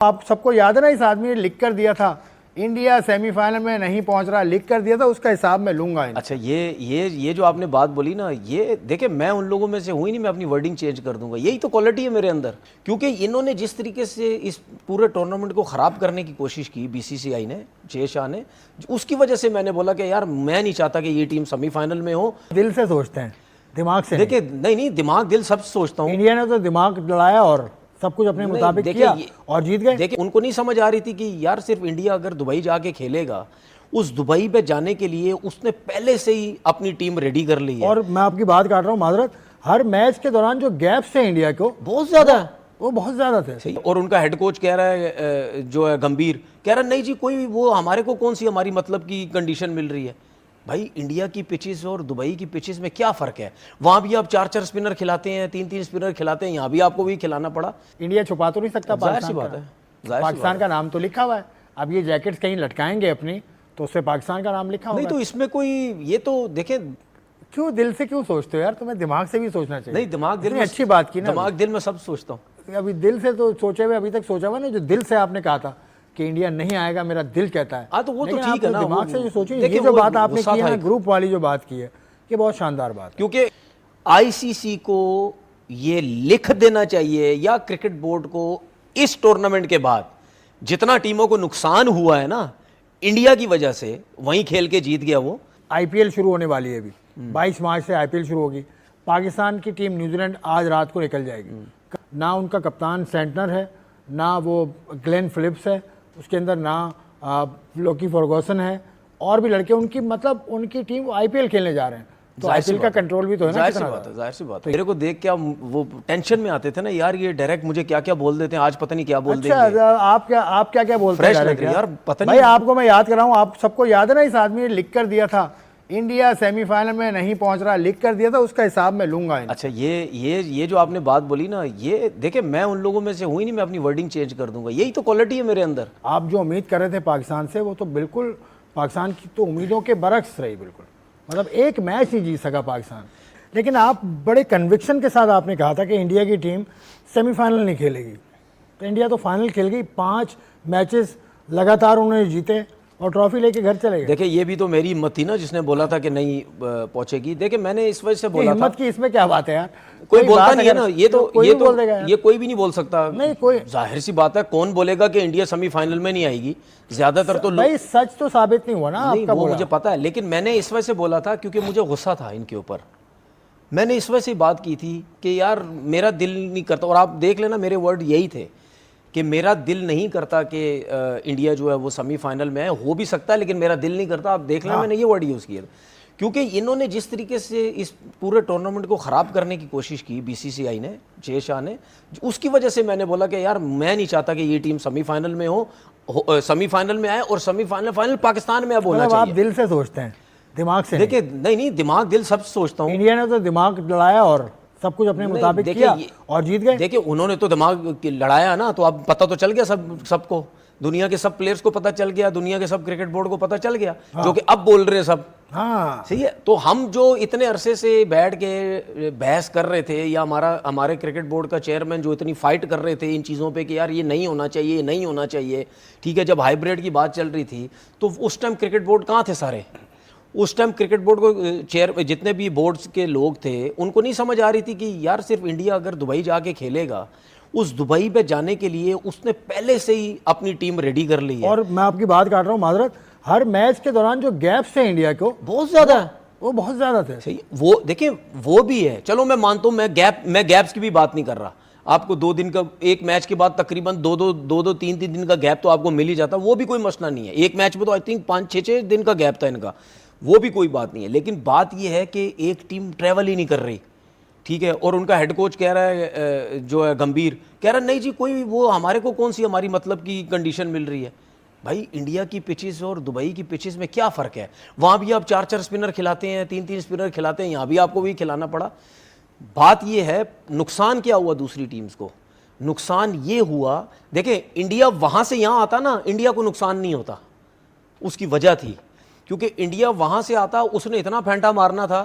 आप सबको याद है ना, इस आदमी ने लिख कर दिया था इंडिया सेमीफाइनल में नहीं पहुंच रहा, लिख कर दिया था, उसका हिसाब मैं लूंगा। अच्छा, ये जो आपने बात बोली ना, ये देखिए मैं उन लोगों में से हूँ ही नहीं, मैं अपनी वर्डिंग चेंज कर दूंगा। यही तो क्वालिटी है मेरे अंदर, क्योंकि इन्होंने जिस तरीके से इस पूरे टूर्नामेंट को ख़राब करने की कोशिश की बीसीसीआई ने, जय शाह ने, उसकी वजह से मैंने बोला कि यार मैं नहीं चाहता कि ये टीम सेमीफाइनल में हो। दिल से सोचते हैं, दिमाग से देखिए नहीं, दिमाग दिल सब सोचता हूँ। इंडिया ने तो दिमाग लड़ाया और सब कुछ अपने मुताबिक किया और जीत गए। देखिए उनको नहीं समझ आ रही थी कि यार सिर्फ इंडिया अगर दुबई जाके खेलेगा, उस दुबई पे जाने के लिए उसने पहले से ही अपनी टीम रेडी कर ली है। और मैं आपकी बात काट रहा हूँ, माजरत, हर मैच के दौरान जो गैप्स थे इंडिया को बहुत ज्यादा, वो बहुत ज्यादा थे। और उनका हेड कोच कह रहा है, जो है गंभीर, कह रहा है नहीं जी कोई वो हमारे को कौन सी हमारी मतलब की कंडीशन मिल रही है। भाई इंडिया की पिचेस और दुबई की पिचेस में क्या फ़र्क है? वहाँ भी आप 4-4 स्पिनर खिलाते हैं, 3-3 स्पिनर खिलाते हैं, यहाँ भी आपको भी खिलाना पड़ा। इंडिया छुपा तो नहीं सकता जाहिर सी बात है, पाकिस्तान का नाम तो लिखा हुआ है। अब ये जैकेट्स कहीं लटकाएंगे अपनी, तो उससे पाकिस्तान का नाम लिखा होगा। नहीं तो इसमें कोई, ये तो देखें, क्यों दिल से क्यों सोचते हो यार? तुम्हें दिमाग से भी सोचना चाहिए। नहीं दिमाग दिल में, अच्छी बात की ना, दिमाग दिल में सब सोचता हूँ। अभी दिल से तो सोचे हुए, अभी तक सोचा हुआ ना, जो दिल से आपने कहा था कि इंडिया नहीं आएगा, मेरा दिल कहता है। हाँ तो वो तो ठीक है ना, दिमाग से जो सोचिए, ये जो बात आपने की है, ग्रुप वाली जो बात की है, ये बहुत शानदार बात है। क्योंकि आईसीसी को ये लिख देना चाहिए या क्रिकेट बोर्ड को, इस टूर्नामेंट के बाद जितना टीमों को नुकसान हुआ है ना इंडिया की वजह से, वहीं खेल के जीत गया वो। आईपीएल शुरू होने वाली है अभी, 22 मार्च से आईपीएल शुरू होगी। पाकिस्तान की टीम न्यूजीलैंड आज रात को निकल जाएगी। ना उनका कप्तान सेंटनर है, ना वो ग्लेन फिलिप्स है, उसके अंदर ना लोकी फर्गूसन है, और भी लड़के उनकी, मतलब उनकी टीम आईपीएल खेलने जा रहे हैं, तो आईपीएल का कंट्रोल भी तो है ना। जाहिर सी बात है। मेरे को देख के वो टेंशन में आते थे ना यार, ये डायरेक्ट मुझे क्या क्या बोल देते हैं, आज पता नहीं क्या बोल देंगे। आप क्या बोलते हैं यार, पता नहीं। भाई आपको मैं याद कराऊं, आप सबको याद है ना, इस आदमी ने लिख कर दिया था इंडिया सेमीफाइनल में नहीं पहुंच रहा, लिख कर दिया था, उसका हिसाब मैं लूंगा। अच्छा, ये जो आपने बात बोली ना, ये देखिए मैं उन लोगों में से हूँ ही नहीं, मैं अपनी वर्डिंग चेंज कर दूंगा। यही तो क्वालिटी है मेरे अंदर। आप जो उम्मीद कर रहे थे पाकिस्तान से, वो तो बिल्कुल पाकिस्तान की तो उम्मीदों के बरक्स रही। बिल्कुल, मतलब एक मैच नहीं जीत सका पाकिस्तान। लेकिन आप बड़े कन्विक्शन के साथ आपने कहा था कि इंडिया की टीम सेमीफाइनल नहीं खेलेगी, तो इंडिया तो फाइनल खेल गई। 5 मैचेस लगातार उन्होंने जीते और ट्रॉफी लेके घर चले गए। देखिए ये भी तो मेरी हिम्मत थी ना, जिसने बोला था कि नहीं पहुंचेगी। देखिए मैंने इस वजह से बोला था। हिम्मत की इसमें क्या बात है यार? कोई बोलता नहीं है ना, ये कोई भी नहीं बोल सकता। नहीं, कोई, जाहिर सी बात है, कौन बोलेगा कि इंडिया सेमीफाइनल में नहीं आएगी? ज्यादातर तो भाई सच तो साबित नहीं हुआ ना आपका, वो मुझे पता है, लेकिन मैंने इस वजह से बोला था क्योंकि मुझे गुस्सा था इनके ऊपर। मैंने इस वजह से बात की थी कि यार मेरा दिल नहीं करता, और आप देख लेना मेरे वर्ड यही थे कि मेरा दिल नहीं करता कि इंडिया जो है वो सेमीफाइनल में है। हो भी सकता है लेकिन मेरा दिल नहीं करता। आप देख लेना, मैंने ये वर्ड यूज़ किया, क्योंकि इन्होंने जिस तरीके से इस पूरे टूर्नामेंट को ख़राब करने की कोशिश की बीसीसीआई ने, जय शाह ने, उसकी वजह से मैंने बोला कि यार मैं नहीं चाहता कि ये टीम सेमीफाइनल में हो, सेमीफाइनल में आए और सेमीफाइनल फाइनल पाकिस्तान में अब होना चाहिए। आप दिल से सोचते हैं, दिमाग से। देखिए नहीं, दिमाग दिल सब सोचता हूँ। इंडिया ने तो दिमाग लड़ाया और सब कुछ अपने मुताबिक किया और जीत गए। देखिए उन्होंने तो दिमाग लड़ाया ना, तो अब पता तो चल गया सबको, दुनिया के सब प्लेयर्स को पता चल गया, दुनिया के सब क्रिकेट बोर्ड को पता चल गया। हाँ। जो कि अब बोल रहे हैं सब। हाँ सही है। तो हम जो इतने अरसे से बैठ के बहस कर रहे थे, या हमारे क्रिकेट बोर्ड का चेयरमैन जो इतनी फाइट कर रहे थे इन चीज़ों पे कि यार ये नहीं होना चाहिए, ये नहीं होना चाहिए, ठीक है, जब हाइब्रिड की बात चल रही थी तो उस टाइम क्रिकेट बोर्ड कहाँ थे सारे? उस टाइम क्रिकेट बोर्ड को जितने भी बोर्ड्स के लोग थे, उनको नहीं समझ आ रही थी कि यार सिर्फ इंडिया अगर दुबई जाके खेलेगा, उस दुबई पे जाने के लिए उसने पहले से ही अपनी टीम रेडी कर ली है। और मैं आपकी बात काट रहा हूँ, माजरत, हर मैच के दौरान जो गैप्स थे इंडिया को, बहुत ज्यादा, वो बहुत ज्यादा थे। सही, वो देखिए वो भी है, चलो मैं मानता हूँ, मैं गैप्स की भी बात नहीं कर रहा। आपको 2 दिन का, एक मैच के बाद तकरीबन 2-2, 3-3 दिन का गैप तो आपको मिल ही जाता, वो भी कोई मसला नहीं है। एक मैच में तो आई थिंक 5-6 दिन का गैप था इनका, वो भी कोई बात नहीं है। लेकिन बात यह है कि एक टीम ट्रैवल ही नहीं कर रही, ठीक है, और उनका हेड कोच कह रहा है, जो है गंभीर, कह रहा है नहीं जी कोई वो हमारे को कौन सी हमारी मतलब की कंडीशन मिल रही है। भाई इंडिया की पिचेस और दुबई की पिचेस में क्या फ़र्क है? वहाँ भी आप 4-4 स्पिनर खिलाते हैं, 3-3 स्पिनर खिलाते हैं, यहाँ भी आपको भी खिलाना पड़ा। बात यह है, नुकसान क्या हुआ दूसरी टीम्स को? नुकसान ये हुआ, देखिए इंडिया वहाँ से यहाँ आता ना, इंडिया को नुकसान नहीं होता, उसकी वजह थी क्योंकि इंडिया वहाँ से आता, उसने इतना फेंटा मारना था,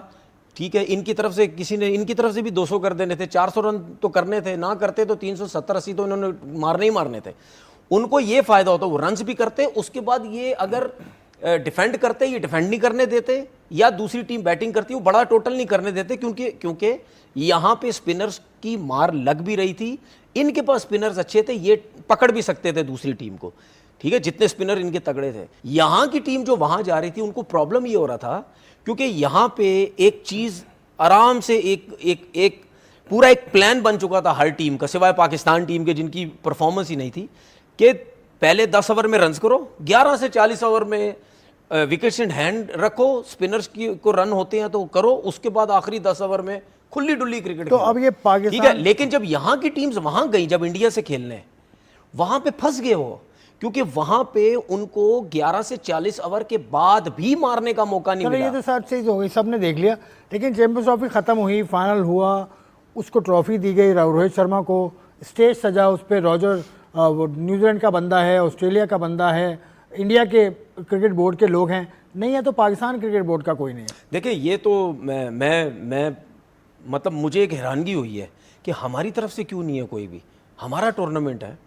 ठीक है, इनकी तरफ से किसी ने, इनकी तरफ से भी 200 कर देने थे, 400 रन तो करने थे, ना करते तो 370-80 तो इन्होंने मारने ही मारने थे। उनको ये फायदा होता, वो रन्स भी करते, उसके बाद ये अगर डिफेंड करते, ये डिफेंड नहीं करने देते, या दूसरी टीम बैटिंग करती वो बड़ा टोटल नहीं करने देते, क्योंकि यहां पे स्पिनर्स की मार लग भी रही थी, इनके पास स्पिनर्स अच्छे थे, ये पकड़ भी सकते थे दूसरी टीम को, ठीक है, जितने स्पिनर इनके तगड़े थे। यहां की टीम जो वहां जा रही थी उनको प्रॉब्लम ये हो रहा था, क्योंकि यहां पे एक चीज आराम से एक पूरा एक प्लान बन चुका था हर टीम का, सिवाय पाकिस्तान टीम के जिनकी परफॉर्मेंस ही नहीं थी, कि पहले 10 ओवर में रन्स करो, 11 से 40 ओवर में विकेट्स इन हैंड रखो, स्पिनर्स की को रन होते हैं तो करो, उसके बाद आखिरी 10 ओवर में खुली डुल्ली क्रिकेट। तो अब ये पाकिस्तान, ठीक है, लेकिन जब यहां की टीम्स वहां गई, जब इंडिया से खेलने, वहां पे फंस गए वो, क्योंकि वहां पे उनको 11 से 40 ओवर के बाद भी मारने का मौका नहीं मिला। ये तो सारी चीज हो गई, सबने देख लिया, लेकिन चैंपियंस ट्रॉफी खत्म हुई, फाइनल हुआ, उसको ट्रॉफी दी गई, रोहित शर्मा को स्टेज सजा, उस पर रॉजर न्यूजीलैंड का बंदा है, ऑस्ट्रेलिया का बंदा है, इंडिया के क्रिकेट बोर्ड के लोग हैं, नहीं है तो पाकिस्तान क्रिकेट बोर्ड का कोई नहीं है। देखिए ये तो मैं मतलब मुझे एक हैरानगी हुई है कि हमारी तरफ से क्यों नहीं है कोई भी। हमारा टूर्नामेंट है,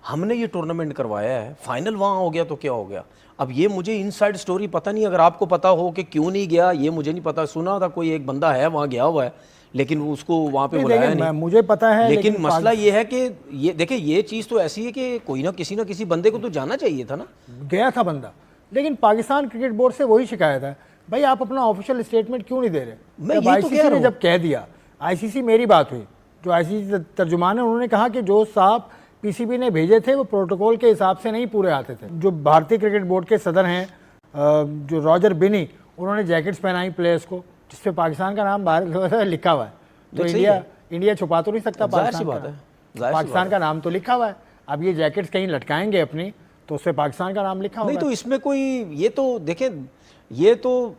हमने ये टूर्नामेंट करवाया है, फाइनल वहाँ हो गया तो क्या हो गया। अब ये मुझे इनसाइड स्टोरी पता नहीं, अगर आपको पता हो कि क्यों नहीं गया, ये मुझे नहीं पता। सुना था कोई एक बंदा है वहाँ गया हुआ है, लेकिन उसको वहाँ पे बुलाया नहीं। मुझे पता है, लेकिन मसला ये है कि ये देखिए, ये चीज़ तो ऐसी है कि कोई ना किसी बंदे को तो जाना चाहिए था ना। गया था बंदा, लेकिन पाकिस्तान क्रिकेट बोर्ड से वही शिकायत है, भाई आप अपना ऑफिशियल स्टेटमेंट क्यों नहीं दे रहे। मैं ये तो कह रहा हूं। जब कह दिया आईसीसी, मेरी बात हुई, जो आईसीसी तर्जुमान है उन्होंने कहा कि जो साहब पीसीबी ने भेजे थे वो प्रोटोकॉल के हिसाब से नहीं पूरे आते थे। जो भारतीय क्रिकेट बोर्ड के सदर हैं जो रॉजर बिनी, उन्होंने जैकेट्स पहनाई प्लेयर्स को जिसपे पाकिस्तान का नाम बाहर लिखा हुआ है, तो इंडिया छुपा तो नहीं सकता पाकिस्तान का नाम तो लिखा हुआ है। अब ये जैकेट्स कहीं लटकाएंगे अपनी, तो उससे पाकिस्तान का नाम लिखा होगा। नहीं तो इसमें कोई, ये तो देखें, ये तो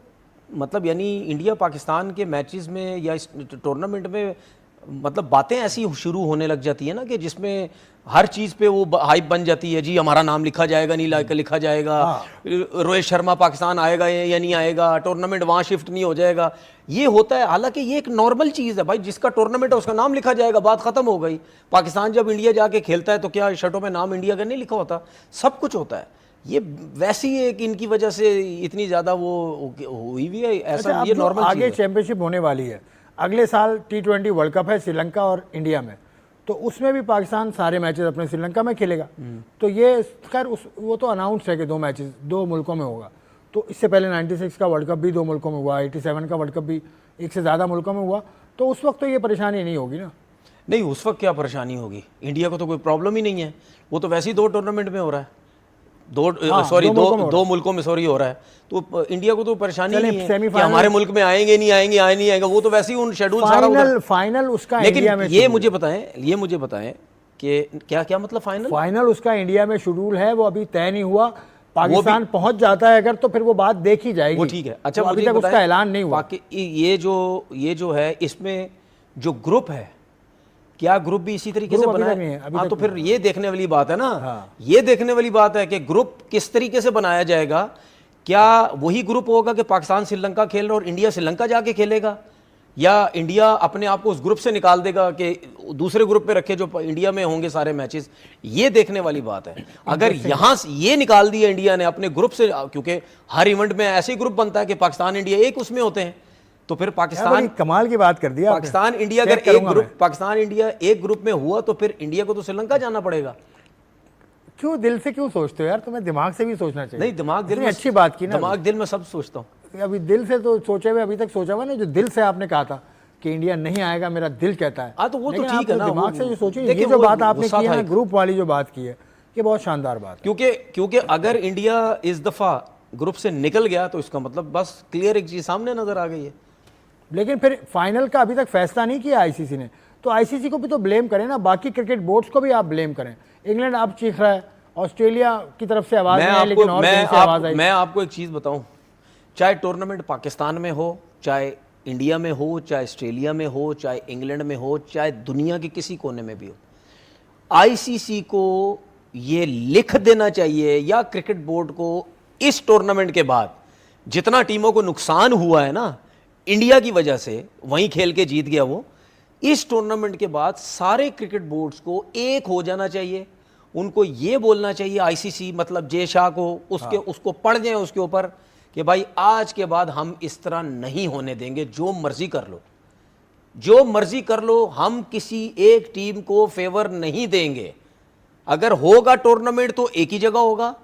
मतलब यानी इंडिया पाकिस्तान के मैचेस में या इस टूर्नामेंट में मतलब बातें ऐसी शुरू होने लग जाती है ना कि जिसमें हर चीज़ पे वो हाइप बन जाती है, जी हमारा नाम लिखा जाएगा नहीं लिखा जाएगा, रोहित शर्मा पाकिस्तान आएगा या नहीं आएगा, टूर्नामेंट वहाँ शिफ्ट नहीं हो जाएगा, ये होता है। हालांकि ये एक नॉर्मल चीज़ है भाई, जिसका टूर्नामेंट है उसका नाम लिखा जाएगा, बात खत्म हो गई। पाकिस्तान जब इंडिया जाके खेलता है तो क्या शर्टों में नाम इंडिया का नहीं लिखा होता, सब कुछ होता है। ये वैसी है कि इनकी वजह से इतनी ज़्यादा वो हुई भी है, ऐसा ये नॉर्मल। आगे चैंपियनशिप होने वाली है, अगले साल T20 वर्ल्ड कप है श्रीलंका और इंडिया में, तो उसमें भी पाकिस्तान सारे मैचेस अपने श्रीलंका में खेलेगा। तो ये खैर वो तो अनाउंस है कि 2 मैचेस 2 मुल्कों में होगा। तो इससे पहले 96 का वर्ल्ड कप भी 2 मुल्कों में हुआ, 87 का वर्ल्ड कप भी 1 से ज़्यादा मुल्कों में हुआ, तो उस वक्त तो ये परेशानी नहीं होगी ना। नहीं, उस वक्त क्या परेशानी होगी, इंडिया को तो कोई प्रॉब्लम ही नहीं है, वो तो वैसे ही 2 टूर्नामेंट में हो रहा है, दो मुल्कों में हो रहा है, तो इंडिया को तो परेशानी नहीं है कि हमारे मुल्क में आएंगे नहीं आएंगे, वो तो वैसे ही उन शेड्यूल सारा फाइनल उसका लेकिन इंडिया में ये मुझे बताएं कि क्या मतलब फाइनल उसका इंडिया में शेड्यूल है, वो अभी तय नहीं हुआ। पाकिस्तान पहुंच जाता है अगर, तो फिर वो बात देखी जाएगी, वो ठीक है। अच्छा, अभी तक उसका ऐलान नहीं हुआ। ये जो है इसमें जो ग्रुप है, क्या ग्रुप भी इसी तरीके से बनाया है? हाँ, तो फिर ये देखने वाली बात है ना। हाँ। ये देखने वाली बात है कि ग्रुप किस तरीके से बनाया जाएगा। क्या वही ग्रुप होगा कि पाकिस्तान श्रीलंका खेल रहा और इंडिया श्रीलंका जाके खेलेगा, या इंडिया अपने आप को उस ग्रुप से निकाल देगा कि दूसरे ग्रुप पे रखे जो इंडिया में होंगे सारे मैचेस? ये देखने वाली बात है। अगर यहां ये निकाल दिया इंडिया ने अपने ग्रुप से, क्योंकि हर इवेंट में ऐसे ग्रुप बनता है कि पाकिस्तान इंडिया एक उसमें होते हैं, तो फिर पाकिस्तान कमाल की बात कर दिया। पाकिस्तान इंडिया अगर पाकिस्तान इंडिया एक ग्रुप में हुआ तो फिर इंडिया को तो श्रीलंका जाना पड़ेगा। क्यों दिल से क्यों सोचते हो यार, तुम्हें दिमाग से भी सोचना चाहिए। नहीं, दिमाग दिल में अच्छी बात की ना, दिमाग दिल में सब सोचता हूँ। अभी दिल से तो सोचे हुए, अभी तक सोचा हुआ ना, जो दिल से आपने कहा था कि इंडिया नहीं आएगा, मेरा दिल कहता है। तो वो तो ठीक है ना, दिमाग से जो सोचिए, ये जो बात आपने की है, ग्रुप वाली जो बात की है, ये बहुत शानदार बात है। क्योंकि अगर इंडिया इस दफा ग्रुप से निकल गया तो इसका मतलब बस क्लियर एक चीज सामने नजर आ गई है। लेकिन फिर फाइनल का अभी तक फैसला नहीं किया आईसीसी ने, तो आईसीसी को भी तो ब्लेम करें ना, बाकी क्रिकेट बोर्ड्स को भी आप ब्लेम करें। इंग्लैंड आप चीख रहा है, ऑस्ट्रेलिया की तरफ से आवाज नहीं है, लेकिन और कहीं से आवाज आई। मैं आपको एक चीज बताऊं, चाहे टूर्नामेंट पाकिस्तान में हो, चाहे इंडिया में हो, चाहे ऑस्ट्रेलिया में हो, चाहे इंग्लैंड में हो, चाहे दुनिया के किसी कोने में भी हो, आईसीसी को ये लिख देना चाहिए, या क्रिकेट बोर्ड को, इस टूर्नामेंट के बाद जितना टीमों को नुकसान हुआ है ना इंडिया की वजह से, वहीं खेल के जीत गया वो, इस टूर्नामेंट के बाद सारे क्रिकेट बोर्ड्स को एक हो जाना चाहिए उनको ये बोलना चाहिए आईसीसी मतलब जे शाह को, उसको पढ़ जाए उसके ऊपर कि भाई आज के बाद हम इस तरह नहीं होने देंगे, जो मर्जी कर लो, जो मर्जी कर लो, हम किसी एक टीम को फेवर नहीं देंगे। अगर होगा टूर्नामेंट तो एक ही जगह होगा,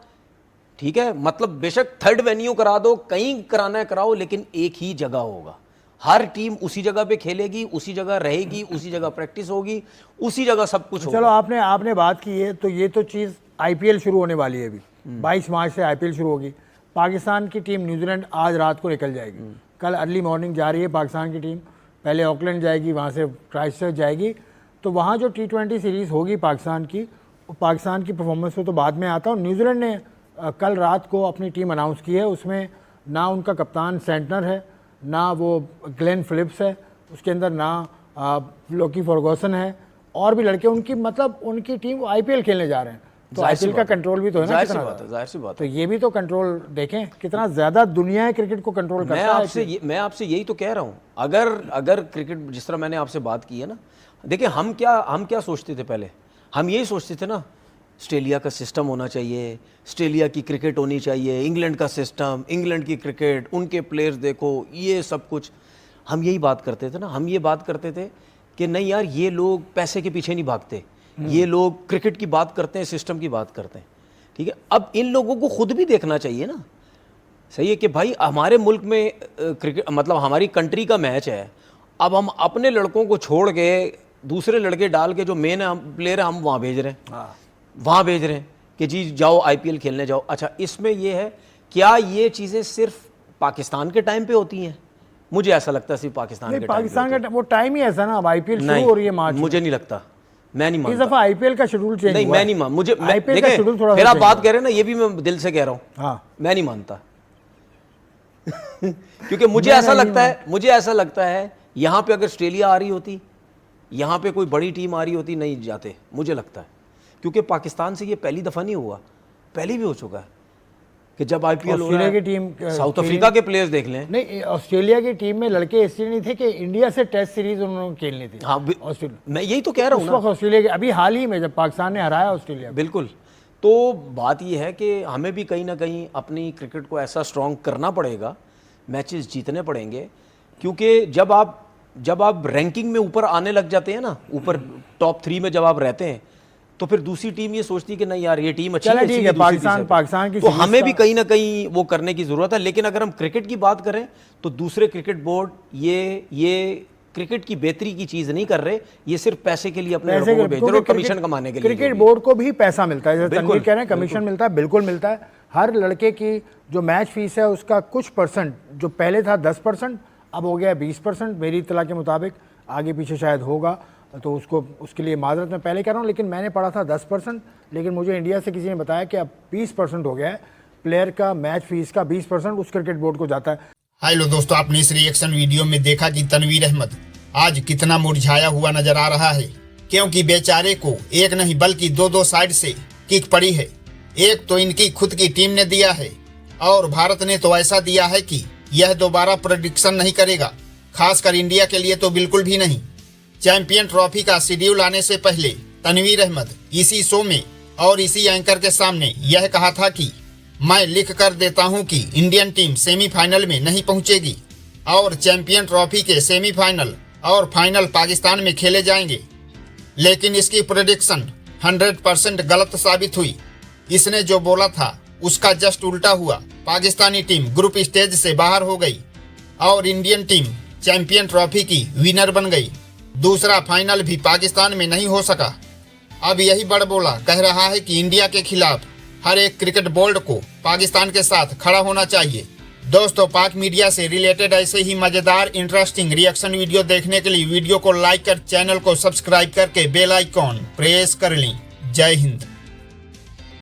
ठीक है, मतलब बेशक थर्ड वेन्यू करा दो, कहीं कराना है कराओ, लेकिन एक ही जगह होगा। हर टीम उसी जगह पे खेलेगी, उसी जगह रहेगी, उसी जगह प्रैक्टिस होगी, उसी जगह सब कुछ होगा। चलो आपने बात की है, तो ये तो चीज़ आईपीएल शुरू होने वाली है अभी, 22 मार्च से आईपीएल शुरू होगी। पाकिस्तान की टीम न्यूजीलैंड आज रात को निकल जाएगी, कल अर्ली मॉर्निंग जा रही है पाकिस्तान की टीम, पहले ऑकलैंड जाएगी, वहाँ से क्राइस्टचर्च जाएगी। तो वहाँ जो T20 सीरीज़ होगी पाकिस्तान की परफॉर्मेंस में तो बाद में आता है। न्यूजीलैंड ने कल रात को अपनी टीम अनाउंस की है, उसमें ना उनका कप्तान सेंटनर है, ना वो ग्लेन फिलिप्स है, उसके अंदर ना लोकी फर्गूसन है, और भी लड़के उनकी, मतलब उनकी टीम आईपीएल खेलने जा रहे हैं, तो आईपीएल का कंट्रोल भी तो है ना, जाहिर सी बात है। तो ये भी तो कंट्रोल देखें कितना ज़्यादा दुनिया क्रिकेट को कंट्रोल करता है। मैं आपसे यही तो कह रहा हूँ, अगर क्रिकेट जिस तरह मैंने आपसे बात की है ना, देखिए हम क्या सोचते थे पहले, हम यही सोचते थे ना, ऑस्ट्रेलिया का सिस्टम होना चाहिए, ऑस्ट्रेलिया की क्रिकेट होनी चाहिए, इंग्लैंड का सिस्टम, इंग्लैंड की क्रिकेट, उनके प्लेयर्स देखो, ये सब कुछ हम यही बात करते थे ना। हम ये बात करते थे कि नहीं यार, ये लोग पैसे के पीछे नहीं भागते, ये लोग क्रिकेट की बात करते हैं, सिस्टम की बात करते हैं, ठीक है। अब इन लोगों को खुद भी देखना चाहिए ना, सही है कि भाई हमारे मुल्क में क्रिकेट मतलब हमारी कंट्री का मैच है, अब हम अपने लड़कों को छोड़ के दूसरे लड़के डाल के जो मेन प्लेयर है हम वहाँ भेज रहे हैं, वहाँ भेज रहे हैं कि जी जाओ आईपीएल खेलने जाओ। अच्छा, इसमें ये है, क्या ये चीज़ें सिर्फ पाकिस्तान के टाइम पे होती हैं? मुझे ऐसा लगता है सिर्फ पाकिस्तान का वो टाइम ही ऐसा ना, अब आईपीएल शुरू हो रही है मार्च, मुझे नहीं लगता, मैं नहीं मानता। इस दफा आईपीएल का शेड्यूल चेंज नहीं, मैं नहीं मान, मुझे आईपीएल का शेड्यूल थोड़ा, फिर आप बात कह रहे हैं ना, ये भी मैं दिल से कह रहा हूँ, हाँ, मैं नहीं मानता क्योंकि मुझे ऐसा लगता है यहाँ पे अगर ऑस्ट्रेलिया आ रही होती, यहाँ पे कोई बड़ी टीम आ रही होती, नहीं जाते, मुझे लगता है, क्योंकि पाकिस्तान से ये पहली दफ़ा नहीं हुआ, पहले भी हो चुका है कि जब आईपीएल हो रहा है, की टीम, साउथ अफ्रीका के प्लेयर्स देख लें। नहीं, ऑस्ट्रेलिया की टीम में लड़के इसलिए नहीं थे कि इंडिया से टेस्ट सीरीज उन्होंने खेलनी थी। हाँ, मैं यही तो कह रहा हूँ ना, ऑस्ट्रेलिया के अभी हाल ही में जब पाकिस्तान ने हराया ऑस्ट्रेलिया, बिल्कुल। तो बात यह है कि हमें भी कहीं ना कहीं अपनी क्रिकेट को ऐसा स्ट्रॉन्ग करना पड़ेगा, मैचेस जीतने पड़ेंगे, क्योंकि जब आप रैंकिंग में ऊपर आने लग जाते हैं ना, ऊपर टॉप 3 में जब आप रहते हैं, तो फिर दूसरी टीम ये सोचती है कि नहीं यार ये टीम अच्छी है, ठीक है, पाकिस्तान की, तो हमें भी कहीं ना कहीं वो करने की जरूरत है। लेकिन अगर हम क्रिकेट की बात करें तो दूसरे क्रिकेट बोर्ड ये क्रिकेट की बेहतरी की चीज नहीं कर रहे, ये सिर्फ पैसे के लिए अपने लोगों को भेज रहे हैं, कमीशन कमाने के लिए। क्रिकेट बोर्ड को भी पैसा मिलता है, जैसे तनवीर कह रहे हैं, कमीशन मिलता है, बिल्कुल मिलता है। हर लड़के की जो मैच फीस है उसका कुछ परसेंट, जो पहले था 10%, अब हो गया 20%, मेरी इत्तला के मुताबिक, आगे पीछे शायद होगा, तो उसके लिए माजरत मैं पहले कह रहा हूँ, लेकिन मैंने पढ़ा था 10%, लेकिन मुझे इंडिया से किसी ने बताया कि अब 20% हो गया है, प्लेयर का मैच फीस का 20% उस क्रिकेट बोर्ड को जाता है। हेलो दोस्तों, आपने इस रिएक्शन वीडियो में देखा कि तनवीर अहमद आज कितना मुरझाया हुआ नजर आ रहा है, क्योंकि बेचारे को एक नहीं बल्कि दो साइड से किक पड़ी है। एक तो इनकी खुद की टीम ने दिया है, और भारत ने तो ऐसा दिया है कि यह दोबारा प्रेडिक्शन नहीं करेगा, खासकर इंडिया के लिए तो बिल्कुल भी नहीं। चैंपियन ट्रॉफी का शेड्यूल आने से पहले तनवीर अहमद इसी शो में और इसी एंकर के सामने यह कहा था कि मैं लिख कर देता हूं कि इंडियन टीम सेमीफाइनल में नहीं पहुंचेगी और चैंपियन ट्रॉफी के सेमीफाइनल और फाइनल पाकिस्तान में खेले जाएंगे। लेकिन इसकी प्रेडिक्शन 100% गलत साबित हुई। इसने जो बोला था उसका जस्ट उल्टा हुआ। पाकिस्तानी टीम ग्रुप स्टेज से बाहर हो गई और इंडियन टीम चैंपियन ट्रॉफी की विनर बन गई। दूसरा फाइनल भी पाकिस्तान में नहीं हो सका। अब यही बड़बोला कह रहा है कि इंडिया के खिलाफ हर एक क्रिकेट बोर्ड को पाकिस्तान के साथ खड़ा होना चाहिए। दोस्तों, पाक मीडिया से रिलेटेड ऐसे ही मजेदार इंटरेस्टिंग रिएक्शन वीडियो देखने के लिए वीडियो को लाइक कर चैनल को सब्सक्राइब करके बेल आइकॉन प्रेस कर लें। जय हिंद।